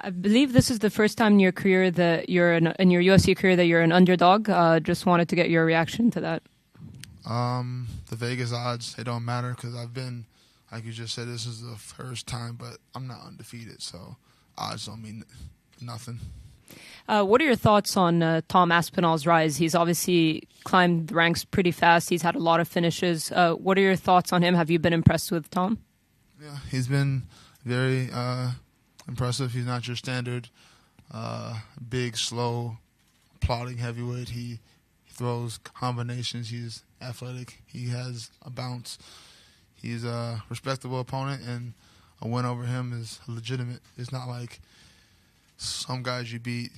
I believe this is the first time in your career that you're in your UFC career that you're an underdog. Just wanted to get your reaction to that. The Vegas odds, they don't matter because I've been, like you just said, this is the first time, but I'm not undefeated, so odds don't mean nothing. What are your thoughts on Tom Aspinall's rise? He's obviously climbed the ranks pretty fast. He's had a lot of finishes. What are your thoughts on him? Have you been impressed with Tom? Yeah, he's been very impressive. He's not your standard big, slow, plodding heavyweight. He throws combinations. He's athletic. He has a bounce. He's a respectable opponent, and a win over him is legitimate. It's not like some guys you beat,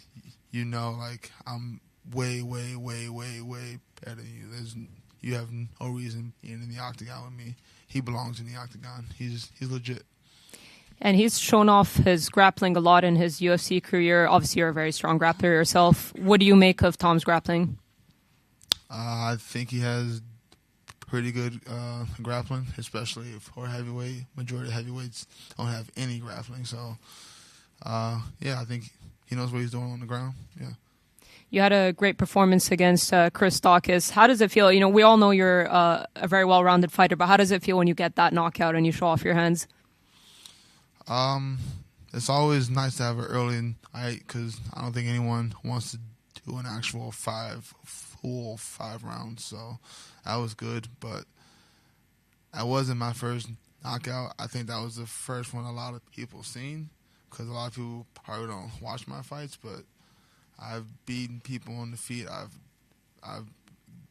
you know, like I'm way, way, way, way, way better than you. You have no reason being in the octagon with me. He belongs in the octagon. He's legit. And he's shown off his grappling a lot in his UFC career. Obviously, you're a very strong grappler yourself. What do you make of Tom's grappling? I think he has pretty good grappling, especially for heavyweight. Majority of heavyweights don't have any grappling. So, yeah, I think he knows what he's doing on the ground. Yeah. You had a great performance against Chris Daukaus. How does it feel? You know, we all know you're a very well-rounded fighter, but how does it feel when you get that knockout and you show off your hands? It's always nice to have an early night because I don't think anyone wants to do an actual full five rounds. So that was good, but that wasn't my first knockout. I think that was the first one a lot of people seen because a lot of people probably don't watch my fights, but I've beaten people on the feet. I've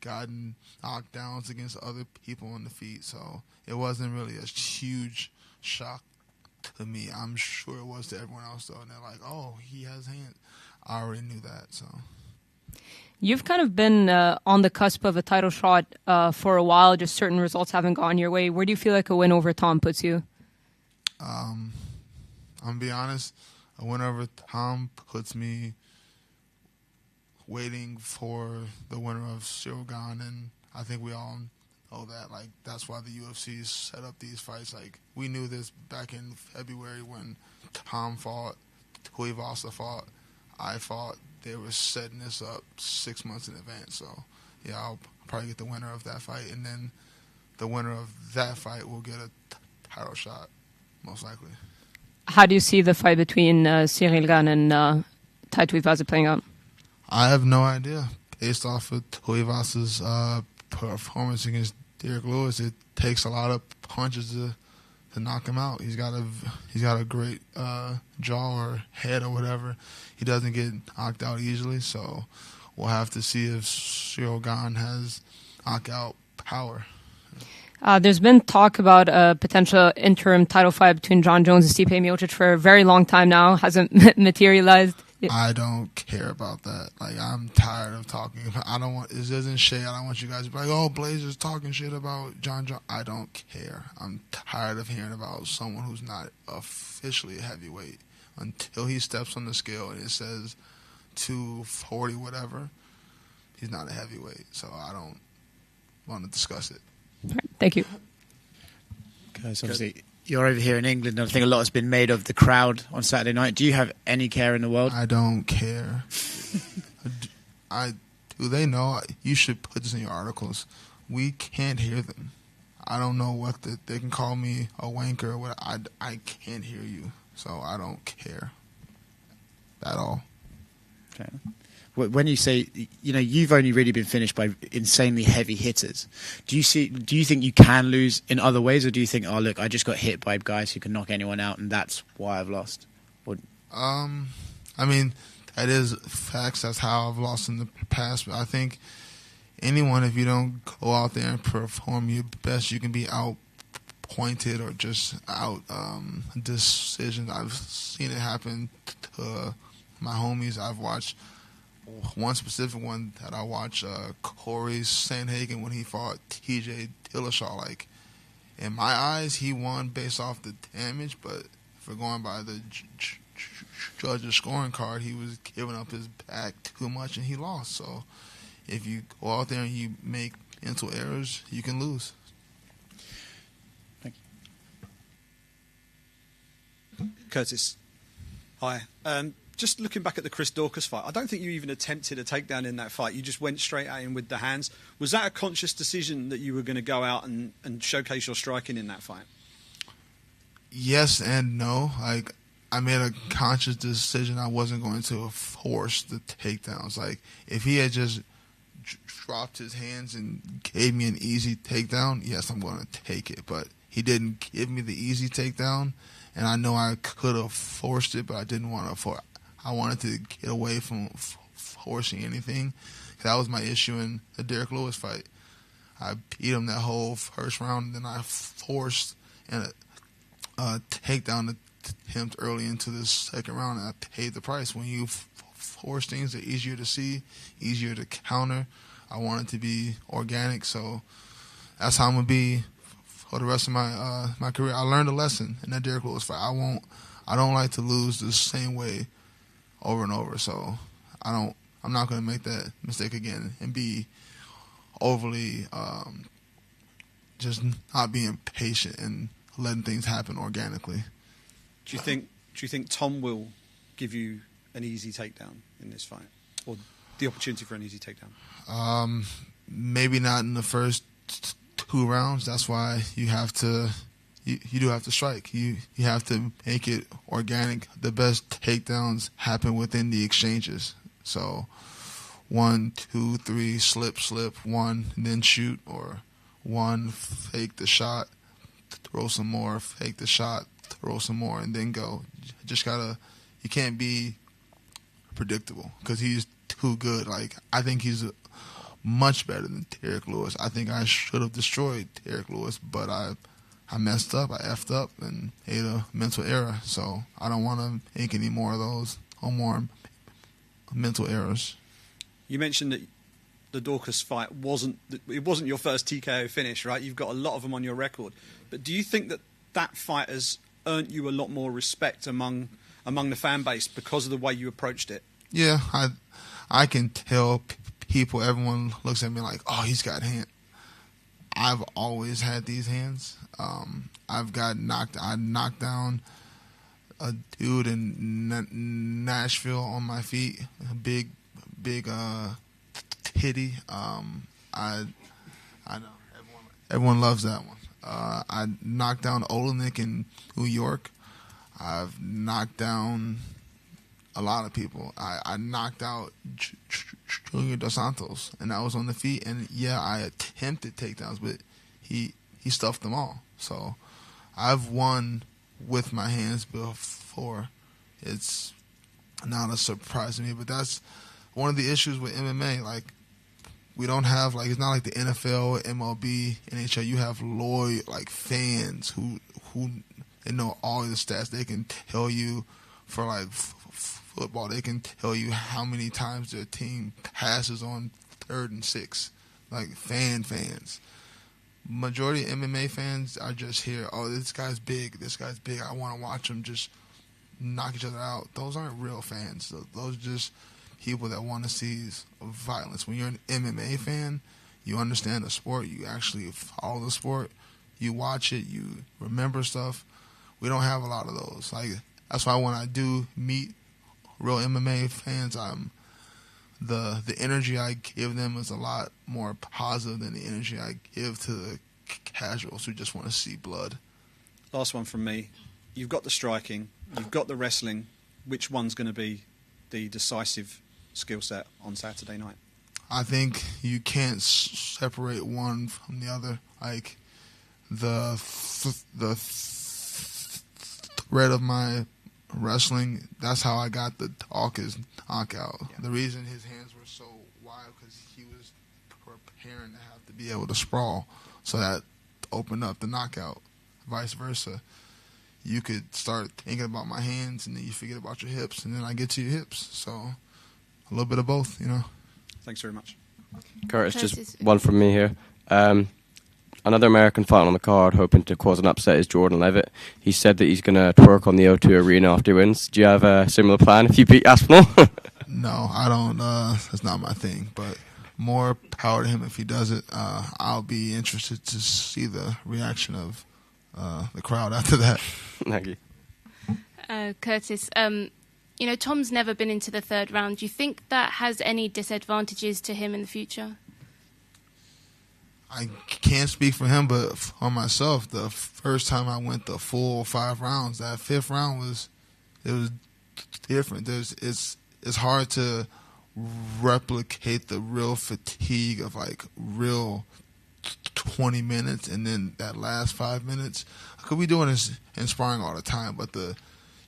gotten knockdowns against other people on the feet, so it wasn't really a huge shock to me. I'm sure it was to everyone else, though, and they're like, oh, he has hands. I already knew that, so. You've kind of been on the cusp of a title shot for a while, just certain results haven't gone your way. Where do you feel like a win over Tom puts you? I'm going to be honest, a win over Tom puts me waiting for the winner of Cyril Gane, and I think we all know that. Like, that's why the UFC set up these fights. Like, we knew this back in February when Tom fought, Tuivasa fought, I fought. They were setting this up 6 months in advance. So, yeah, I'll probably get the winner of that fight, and then the winner of that fight will get a title shot, most likely. How do you see the fight between Cyril Gane and Tai Tuivasa playing out? I have no idea. Based off of Tuivasa's performance against Derek Lewis, it takes a lot of punches to knock him out. He's got a great jaw or head or whatever. He doesn't get knocked out easily, so we'll have to see if Cyril Gane has knockout power. There's been talk about a potential interim title fight between John Jones and Stipe Miocic for a very long time now. Hasn't materialized. I don't care about that. Like, I'm tired of talking about. I don't want. This isn't shade. I don't want you guys to be like, "Oh, Blaydes is talking shit about John." I don't care. I'm tired of hearing about someone who's not officially a heavyweight until he steps on the scale and it says 240 whatever. He's not a heavyweight, so I don't want to discuss it. All right, thank you. Because obviously you're over here in England, and I think a lot has been made of the crowd on Saturday night. Do you have any care in the world? I don't care. Do they know? You should put this in your articles. We can't hear them. I don't know what they can call me a wanker or what. I can't hear you, so I don't care at all. Okay. When you say, you know, you've only really been finished by insanely heavy hitters. Do you think you can lose in other ways, or do you think, oh look, I just got hit by guys who can knock anyone out, and that's why I've lost? Or... I mean, that is facts. That's how I've lost in the past. But I think anyone, if you don't go out there and perform your best, you can be out-pointed or just out decisions. I've seen it happen to my homies. I've watched one specific one that I watched, Corey Sandhagen, when he fought TJ Dillashaw. Like, in my eyes, he won based off the damage, but if we're going by the judge's scoring card, he was giving up his back too much and he lost. So if you go out there and you make mental errors, you can lose. Thank you. Curtis, Hi. Just looking back at the Chris Daukaus fight, I don't think you even attempted a takedown in that fight. You just went straight at him with the hands. Was that a conscious decision that you were going to go out and showcase your striking in that fight? Yes and no. Like, I made a conscious decision I wasn't going to force the takedowns. Like, if he had just dropped his hands and gave me an easy takedown, yes, I'm going to take it. But he didn't give me the easy takedown, and I know I could have forced it, but I didn't want to force. I wanted to get away from forcing anything. That was my issue in the Derek Lewis fight. I beat him that whole first round, and then I forced a takedown attempt early into the second round, and I paid the price. When you force things, they're easier to see, easier to counter. I want it to be organic, so that's how I'm going to be for the rest of my career. I learned a lesson in that Derek Lewis fight. I don't like to lose the same way over and over, so I'm not going to make that mistake again and be overly just not being patient and letting things happen organically. Do you think Tom will give you an easy takedown in this fight, or the opportunity for an easy takedown? Maybe not in the first 2 rounds. That's why you have to. You do have to strike. You have to make it organic. The best takedowns happen within the exchanges. So 1, 2, 3, slip, 1, and then shoot, or 1, fake the shot, throw some more, fake the shot, throw some more, and then go. You can't be predictable because he's too good. Like, I think he's much better than Derek Lewis. I think I should have destroyed Derek Lewis, but I messed up, I effed up, and made a mental error. So I don't want to make any more of those or more mental errors. You mentioned that the Daukaus fight wasn't your first TKO finish, right? You've got a lot of them on your record. But do you think that fight has earned you a lot more respect among the fan base because of the way you approached it? Yeah, I can tell people, everyone looks at me like, oh, he's got hands. I've always had these hands. I knocked down a dude in Nashville on my feet, a big titty. I know everyone loves that one. I knocked down Olenek in New York. I've knocked down a lot of people. I knocked out Junior Dos Santos, and that was on the feet. And yeah, I attempted takedowns, but he stuffed them all. So I've won with my hands before. It's not a surprise to me, but that's one of the issues with MMA. Like, we don't have, like, it's not like the NFL, MLB, NHL. You have loyal, like, fans who they know all the stats. They can tell you for, like, football, they can tell you how many times their team passes on 3rd and 6. Like, fans. Majority of MMA fans are just here, oh, this guy's big, I want to watch them just knock each other out. Those aren't real fans. Those are just people that want to see violence. When you're an MMA fan, you understand the sport, you actually follow the sport, you watch it, you remember stuff. We don't have a lot of those. Like, that's why when I do meet real MMA fans, the energy I give them is a lot more positive than the energy I give to the casuals who just want to see blood. Last one from me. You've got the striking, you've got the wrestling. Which one's going to be the decisive skill set on Saturday night? I think you can't separate one from the other. Like, the thread of my wrestling, that's how I got the Daukaus knockout. Yeah. The reason his hands were so wild because he was preparing to have to be able to sprawl, so that opened up the knockout. Vice versa, you could start thinking about my hands and then you forget about your hips, and then I get to your hips. So a little bit of both, you know. Thanks very much. Curtis, just one from me here. Another American fighter on the card hoping to cause an upset is Jordan Levitt. He said that he's going to twerk on the O2 Arena after he wins. Do you have a similar plan if you beat Aspinall? No, I don't. That's not my thing. But more power to him if he does it. I'll be interested to see the reaction of the crowd after that. Thank you. Curtis, You know, Tom's never been into the third round. Do you think that has any disadvantages to him in the future? I can't speak for him, but for myself, the first time I went the full 5 rounds, that 5th round was different. It's hard to replicate the real fatigue of like real 20 minutes and then that last 5 minutes. I could be doing this in sparring all the time, but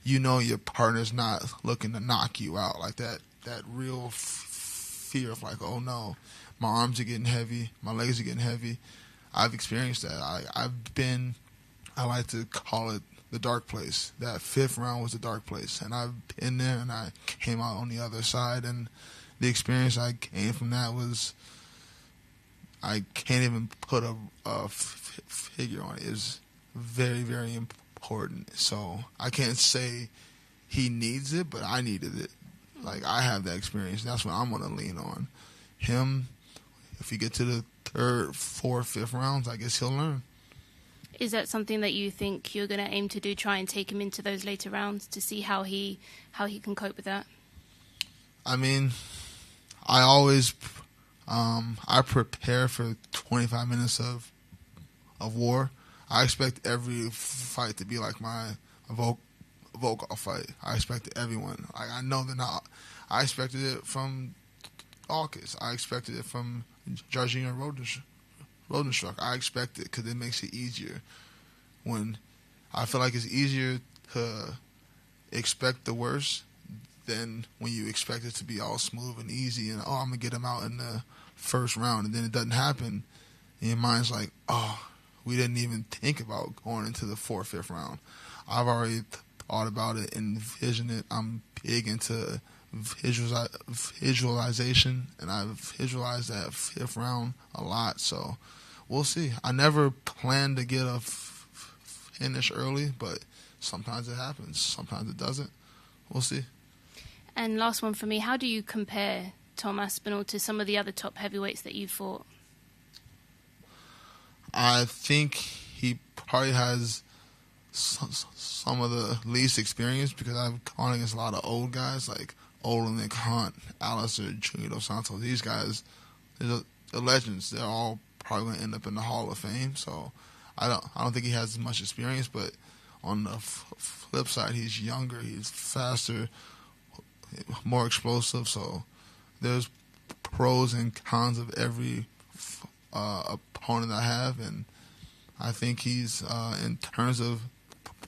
your partner's not looking to knock you out like that. That real fear of like, oh no, my arms are getting heavy, my legs are getting heavy. I've experienced that. I like to call it the dark place. That 5th round was the dark place, and I've been there, and I came out on the other side, and the experience I gained from that was, I can't even put a figure on it. It's very, very important. So I can't say he needs it, but I needed it. Like, I have that experience. That's what I'm going to lean on. Him, if you get to the 3rd, 4th, 5th rounds, I guess he'll learn. Is that something that you think you're going to aim to do, try and take him into those later rounds to see how he can cope with that? I mean, I always I prepare for 25 minutes of war. I expect every fight to be like my Volkov fight. I expect everyone. I know they're not. I expected it from August. I expected it from Jarzinho Rodenstruck. I expect it because it makes it easier. When I feel like it's easier to expect the worst than when you expect it to be all smooth and easy and, I'm going to get him out in the 1st round, and then it doesn't happen. And your mind's like, we didn't even think about going into the 4th, 5th round. I've already thought about it, envisioned it. I'm big into visualization, and I've visualized that 5th round a lot, so we'll see. I never planned to get a finish early, but sometimes it happens. Sometimes it doesn't. We'll see. And last one for me, how do you compare Tom Aspinall to some of the other top heavyweights that you fought? I think he probably has some of the least experience because I've gone against a lot of old guys like Olenek Hunt, Alistair, Junior Dos Santos. These guys, they're legends. They're all probably going to end up in the Hall of Fame. So I don't think he has as much experience. But on the flip side, he's younger, he's faster, more explosive. So there's pros and cons of every opponent I have, and I think he's in terms of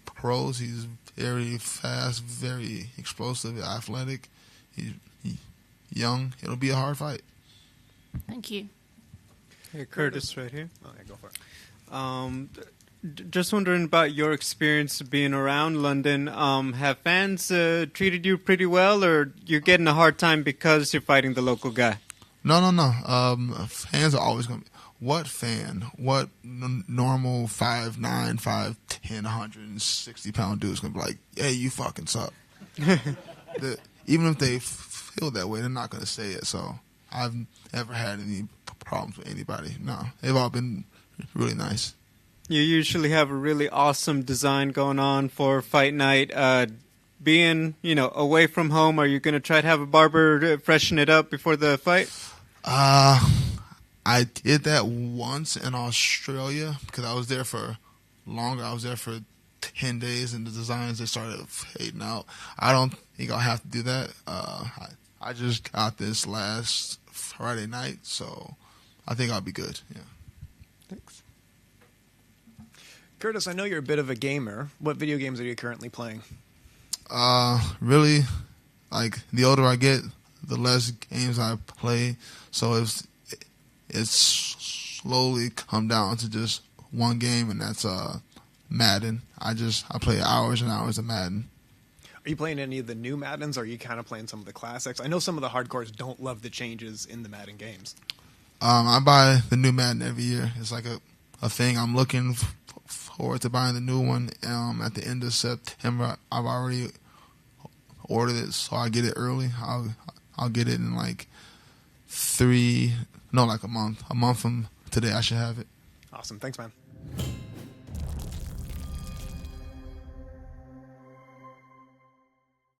pros, he's very fast, very explosive, athletic. He's young. It'll be a hard fight. Thank you. Hey, Curtis, right here. Oh, yeah, go for it. Just wondering about your experience being around London. Have fans treated you pretty well, or you're getting a hard time because you're fighting the local guy? No. Fans are always going to be. What fan, what normal 5'9", 5'10", 160-pound dude is going to be like, hey, you fucking suck? Even if they feel that way, they're not going to say it. So I've never had any problems with anybody. No, they've all been really nice. You usually have a really awesome design going on for fight night. Being, away from home, are you going to try to have a barber freshen it up before the fight? I did that once in Australia because I was there for longer. I was there for 10 days, and the designs, they started fading out. I don't think I'll have to do that. I just got this last Friday night, so I think I'll be good. Yeah. Thanks. Curtis, I know you're a bit of a gamer. What video games are you currently playing? Really, like, the older I get, the less games I play. So it's slowly come down to just one game, and that's Madden. I play hours and hours of Madden. Are you playing any of the new Maddens, or are you kind of playing some of the classics? I know some of the hardcores don't love the changes in the Madden games. I buy the new Madden every year. It's like a thing. I'm looking forward to buying the new one at the end of September. I've already ordered it, so I get it early. I'll get it in like a month. A month from today, I should have it. Awesome. Thanks, man.